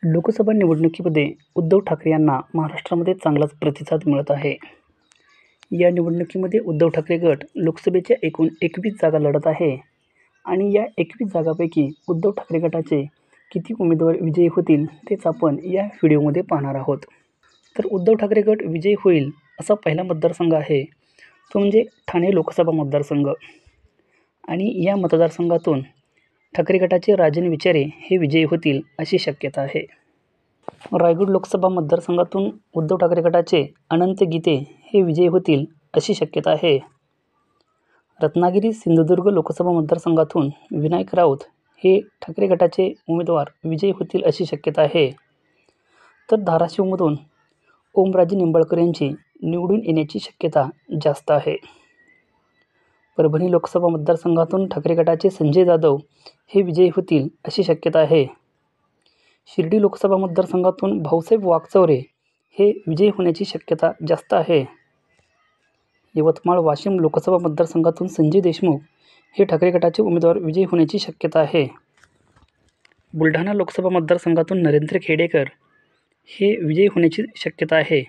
लोकसभा निवडणुकीमध्ये उद्धव ठाकरे यांना महाराष्ट्रामध्ये चांगलाच प्रतिसाद मिळत आहे. या निवडणुकीमध्ये उद्धव ठाकरे गट लोकसभेच्या एकूण 21 जागा लढत आहे आणि या 21 जागांपैकी उद्धव ठाकरे गटाचे किती उमेदवार विजयी होतील तेच आपण या व्हिडिओमध्ये पाहणार आहोत. तर उद्धव ठाकरे गट विजयी होईल असा पहिला मतदारसंघ आहे तो म्हणजे ठाणे लोकसभा मतदारसंघ आणि या मतदारसंघातून ठाकरे गटाचे राजन विचारे हे विजयी होतील अशी शक्यता आहे. रायगड लोकसभा मतदारसंघातून उद्धव ठाकरे गटाचे अनंत गीते हे विजयी होतील अशी शक्यता आहे. रत्नागिरी सिंधुदुर्ग लोकसभा मतदारसंघातून विनायक राऊत हे ठाकरे गटाचे उमेदवार विजयी होतील अशी शक्यता आहे. तर धाराशिवमधून ओमराजे निंबाळकर यांची निवडून येण्याची शक्यता जास्त आहे. परभणी लोकसभा मतदारसंघातून ठाकरे गटाचे संजय जाधव हे विजयी होतील अशी शक्यता आहे. शिर्डी लोकसभा मतदारसंघातून भाऊसाहेब वागचौरे हे विजयी होण्याची शक्यता जास्त आहे. यवतमाळ वाशिम लोकसभा मतदारसंघातून संजय देशमुख हे ठाकरे गटाचे उमेदवार विजयी होण्याची शक्यता आहे. बुलढाणा लोकसभा मतदारसंघातून नरेंद्र खेडेकर हे विजयी होण्याची शक्यता आहे.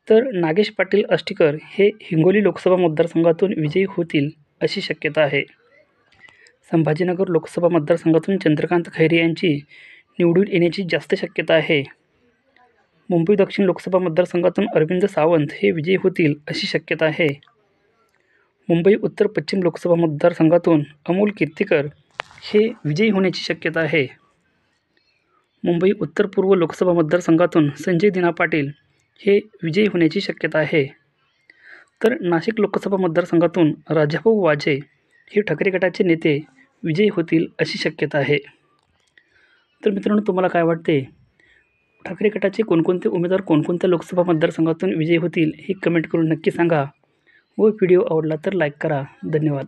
तर नागेश पाटील आष्टीकर हे हिंगोली लोकसभा मतदारसंघातून विजयी होतील अशी शक्यता आहे. संभाजीनगर लोकसभा मतदारसंघातून चंद्रकांत खैरे यांची निवडून येण्याची जास्त शक्यता आहे. मुंबई दक्षिण लोकसभा मतदारसंघातून अरविंद सावंत हे विजयी होतील अशी शक्यता आहे. मुंबई उत्तर पश्चिम लोकसभा मतदारसंघातून अमोल कीर्तीकर हे विजयी होण्याची शक्यता आहे. मुंबई उत्तर पूर्व लोकसभा मतदारसंघातून संजय दिना पाटील हे विजयी होण्याची शक्यता आहे. तर नाशिक लोकसभा मतदारसंघातून राजाभाऊ वाजे हे ठाकरे गटाचे नेते विजयी होतील अशी शक्यता आहे. तर मित्रांनो, तुम्हाला काय वाटते? ठाकरे गटाचे कोणकोणते उमेदवार कोणकोणत्या लोकसभा मतदारसंघातून विजयी होतील हे कमेंट करून नक्की सांगा व व्हिडिओ आवडला तर लाईक करा. धन्यवाद.